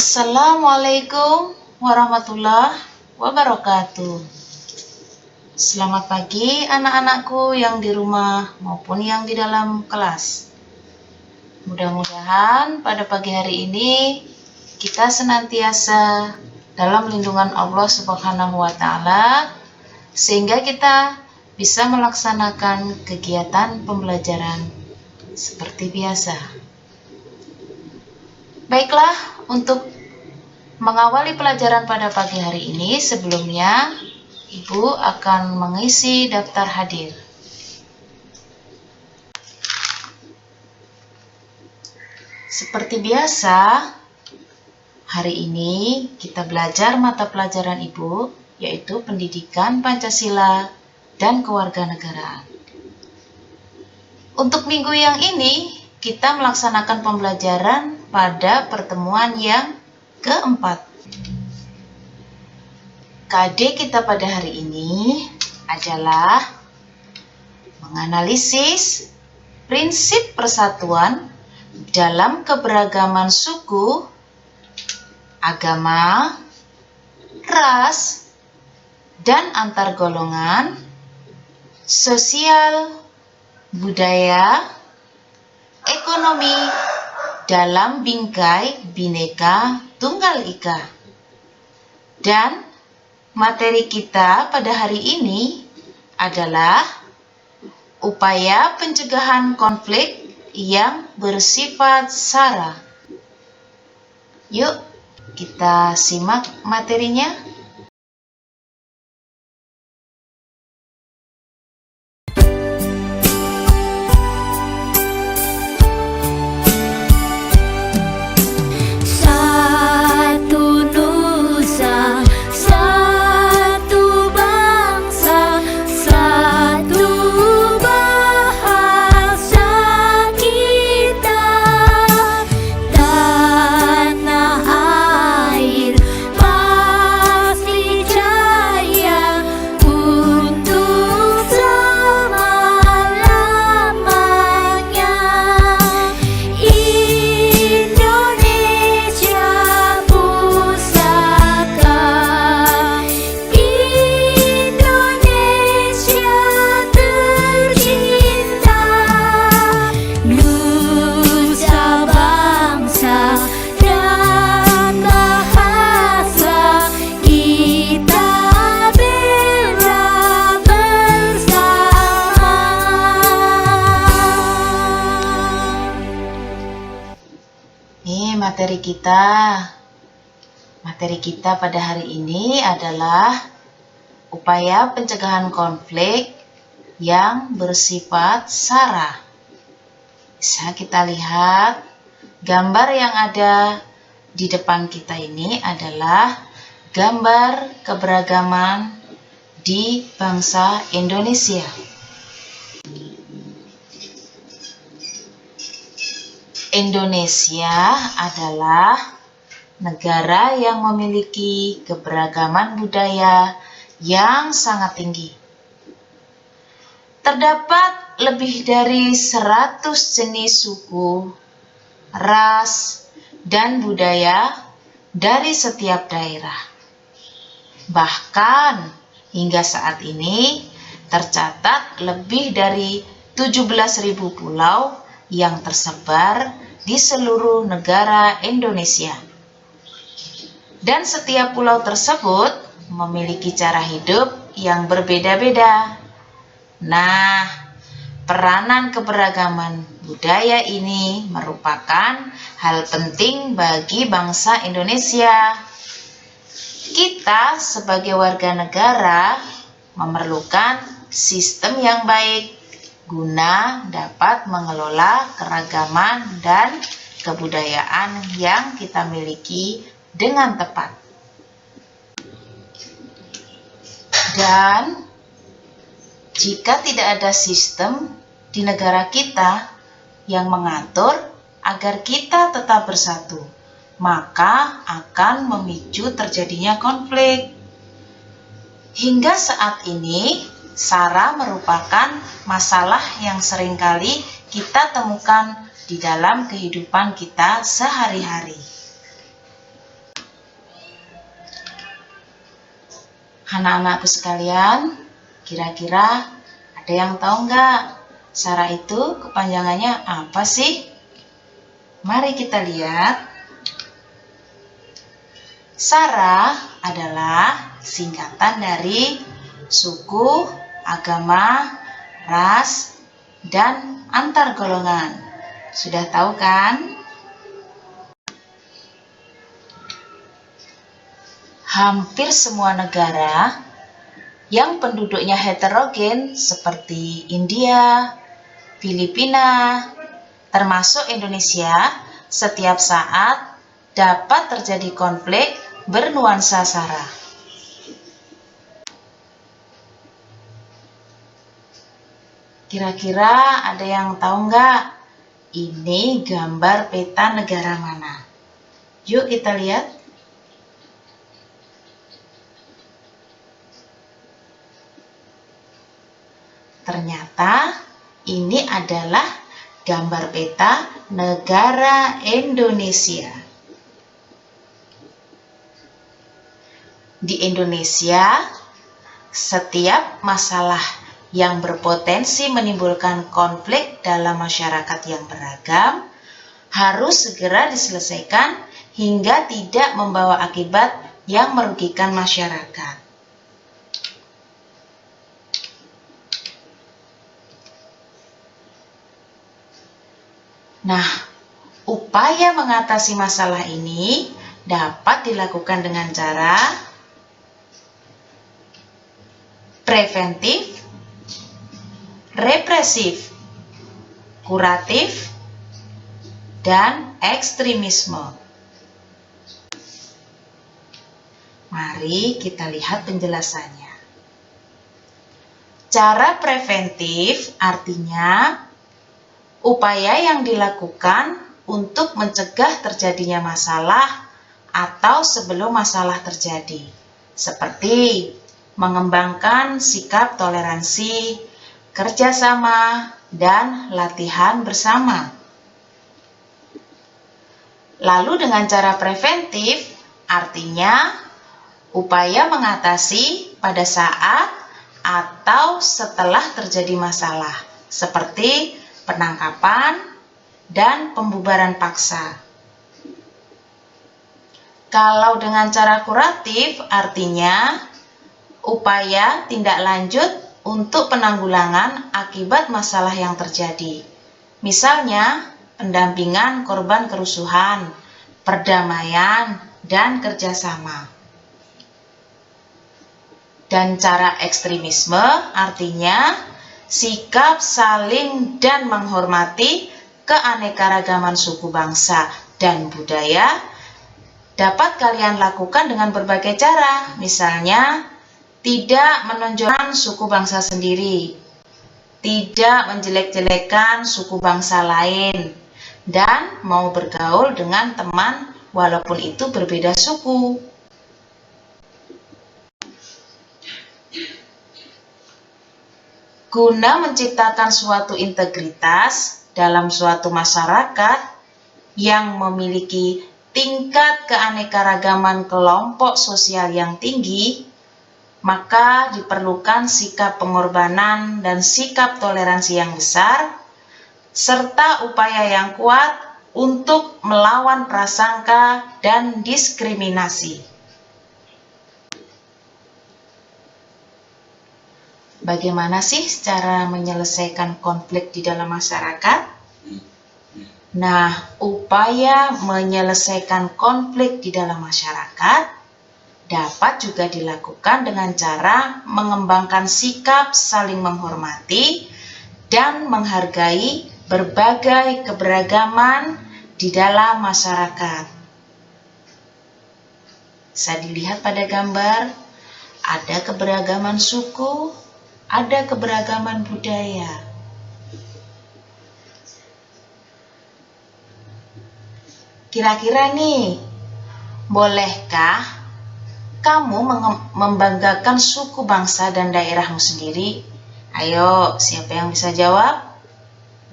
Assalamualaikum warahmatullahi wabarakatuh. Selamat pagi anak-anakku yang di rumah maupun yang di dalam kelas. Mudah-mudahan pada pagi hari ini kita senantiasa dalam lindungan Allah Subhanahu wa Ta'ala, sehingga kita bisa melaksanakan kegiatan pembelajaran seperti biasa. Baiklah, untuk mengawali pelajaran pada pagi hari ini, sebelumnya Ibu akan mengisi daftar hadir. Seperti biasa, hari ini kita belajar mata pelajaran Ibu, yaitu Pendidikan Pancasila dan Kewarganegaraan. Untuk minggu yang ini, kita melaksanakan pembelajaran pada pertemuan yang keempat. KD kita pada hari ini adalah menganalisis prinsip persatuan dalam keberagaman suku, agama, ras, dan antar golongan, sosial, budaya, ekonomi dalam bingkai Bhinneka Tunggal Ika. Dan materi kita pada hari ini adalah upaya pencegahan konflik yang bersifat SARA. Yuk, kita simak materinya. Materi kita pada hari ini adalah upaya pencegahan konflik yang bersifat SARA. Bisa kita lihat gambar yang ada di depan kita ini adalah gambar keberagaman di bangsa Indonesia. Indonesia adalah negara yang memiliki keberagaman budaya yang sangat tinggi. Terdapat lebih dari 100 jenis suku, ras, dan budaya dari setiap daerah. Bahkan hingga saat ini tercatat lebih dari 17.000 pulau yang tersebar di seluruh negara Indonesia. Dan setiap pulau tersebut memiliki cara hidup yang berbeda-beda. Nah, peranan keberagaman budaya ini merupakan hal penting bagi bangsa Indonesia. Kita sebagai warga negara memerlukan sistem yang baik guna dapat mengelola keragaman dan kebudayaan yang kita miliki dengan tepat. Dan jika tidak ada sistem di negara kita yang mengatur agar kita tetap bersatu, maka akan memicu terjadinya konflik. Hingga saat ini, SARA merupakan masalah yang seringkali kita temukan di dalam kehidupan kita sehari-hari. Anak-anakku sekalian, kira-kira ada yang tahu nggak? Sarah itu kepanjangannya apa sih? Mari kita lihat. Sarah adalah singkatan dari suku, agama, ras, dan antar golongan. Sudah tahu kan? Hampir semua negara yang penduduknya heterogen seperti India, Filipina, termasuk Indonesia, setiap saat dapat terjadi konflik bernuansa SARA. Kira-kira ada yang tahu nggak? Ini gambar peta negara mana? Yuk kita lihat. Ternyata ini adalah gambar peta negara Indonesia. Di Indonesia, setiap masalah yang berpotensi menimbulkan konflik dalam masyarakat yang beragam harus segera diselesaikan hingga tidak membawa akibat yang merugikan masyarakat. Nah, upaya mengatasi masalah ini dapat dilakukan dengan cara preventif, represif, kuratif, dan ekstremisme. Mari kita lihat penjelasannya. Cara preventif artinya upaya yang dilakukan untuk mencegah terjadinya masalah atau sebelum masalah terjadi, seperti mengembangkan sikap toleransi, kerjasama, dan latihan bersama. Lalu dengan cara preventif, artinya upaya mengatasi pada saat atau setelah terjadi masalah, seperti penangkapan, dan pembubaran paksa. Kalau dengan cara kuratif, artinya upaya tindak lanjut untuk penanggulangan akibat masalah yang terjadi. Misalnya, pendampingan korban kerusuhan, perdamaian, dan kerjasama. Dan cara ekstremisme artinya sikap saling dan menghormati keanekaragaman suku bangsa dan budaya dapat kalian lakukan dengan berbagai cara, misalnya tidak menonjolkan suku bangsa sendiri, tidak menjelek-jelekan suku bangsa lain, dan mau bergaul dengan teman walaupun itu berbeda suku. Guna menciptakan suatu integritas dalam suatu masyarakat yang memiliki tingkat keanekaragaman kelompok sosial yang tinggi, maka diperlukan sikap pengorbanan dan sikap toleransi yang besar, serta upaya yang kuat untuk melawan prasangka dan diskriminasi. Bagaimana sih cara menyelesaikan konflik di dalam masyarakat? Nah, upaya menyelesaikan konflik di dalam masyarakat dapat juga dilakukan dengan cara mengembangkan sikap saling menghormati dan menghargai berbagai keberagaman di dalam masyarakat. Bisa dilihat pada gambar, ada keberagaman suku, ada keberagaman budaya. Kira-kira nih, bolehkah kamu membanggakan suku bangsa dan daerahmu sendiri? Ayo, siapa yang bisa jawab?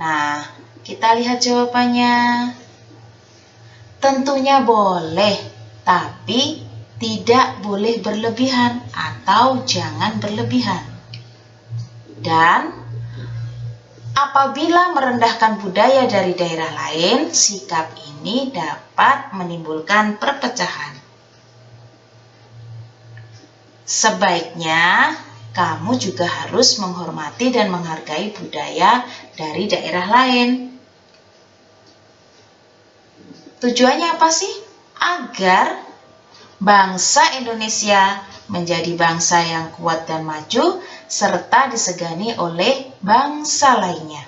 Nah, kita lihat jawabannya. Tentunya boleh, tapi tidak boleh berlebihan atau jangan berlebihan. Dan apabila merendahkan budaya dari daerah lain, sikap ini dapat menimbulkan perpecahan. Sebaiknya kamu juga harus menghormati dan menghargai budaya dari daerah lain. Tujuannya apa sih? Agar bangsa Indonesia menjadi bangsa yang kuat dan maju, serta disegani oleh bangsa lainnya.